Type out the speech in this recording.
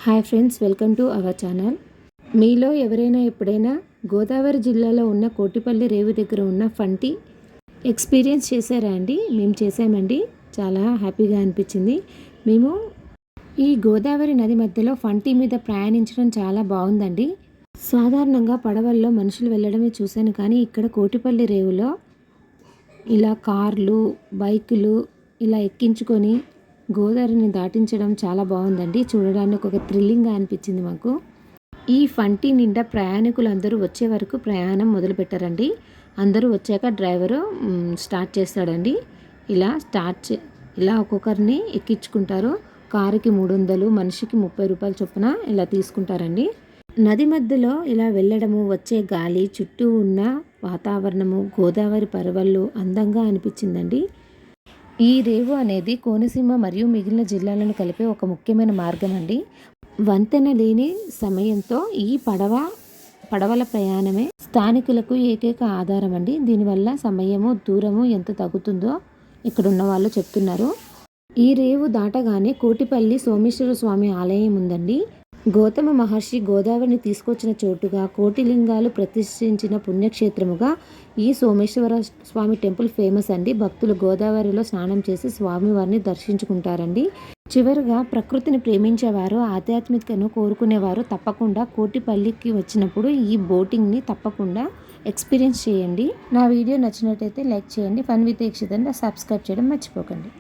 Hi friends, welcome to our channel. మీలో ఎవరైనా ఎప్పుడైనా గోదావరి జిల్లాలో ఉన్న కోటిపల్లి రేవు దగ్గర ఉన్న ఫంటి ఎక్స్పీరియన్స్ చేశారా అండి? మేము చేసామండి. చాలా హ్యాపీగా అనిపించింది. మేము ఈ గోదావరి నది మధ్యలో ఫంటి మీద ప్రయాణించడం చాలా బాగుందండి. సాధారణంగా పడవల్లో మనుషులు వెళ్ళడమే చూశాను, కానీ ఇక్కడ కోటిపల్లి రేవులో ఇలా కార్లు, బైకులు ఇలా ఎక్కించుకొని గోదావరిని దాటించడం చాలా బాగుందండి. చూడడానికి ఒక థ్రిల్లింగ్గా అనిపించింది మాకు. ఈ ఫంటి నిండా ప్రయాణికులు అందరూ వచ్చే వరకు ప్రయాణం మొదలుపెట్టారండి. అందరూ వచ్చాక డ్రైవరు స్టార్ట్ చేస్తాడండి. ఇలా ఒక్కొక్కరిని ఎక్కించుకుంటారు. కారుకి 300, మనిషికి 30 రూపాయల చొప్పున ఇలా తీసుకుంటారండి. నది మధ్యలో ఇలా వెళ్ళడము, వచ్చే గాలి, చుట్టూ ఉన్న వాతావరణము, గోదావరి పరవళ్ళు అందంగా అనిపించిందండి. ఈ రేవు అనేది కోనసీమ మరియు మిగిలిన జిల్లాలను కలిపే ఒక ముఖ్యమైన మార్గం అండి. వంతెన లేని సమయంతో ఈ పడవల ప్రయాణమే స్థానికులకు ఏకైక ఆధారం అండి. దీనివల్ల సమయము, దూరము ఎంత తగ్గుతుందో ఇక్కడున్న వాళ్ళు చెప్తున్నారు. ఈ రేవు దాటగానే కోటిపల్లి సోమేశ్వర స్వామి ఆలయం ఉందండి. గౌతమ మహర్షి గోదావరిని తీసుకొచ్చిన చోటుగా, కోటిలింగాలు ప్రతిష్ఠించిన పుణ్యక్షేత్రముగా ఈ సోమేశ్వర స్వామి టెంపుల్ ఫేమస్ అండి. భక్తులు గోదావరిలో స్నానం చేసి స్వామివారిని దర్శించుకుంటారండి. చివరిగా ప్రకృతిని ప్రేమించేవారు, ఆధ్యాత్మికతను కోరుకునేవారు తప్పకుండా కోటిపల్లికి వచ్చినప్పుడు ఈ బోటింగ్ని తప్పకుండా ఎక్స్పీరియన్స్ చేయండి. నా వీడియో నచ్చినట్టయితే లైక్ చేయండి. ఫన్ విత్ యక్షిత్ సబ్స్క్రైబ్ చేయడం మర్చిపోకండి.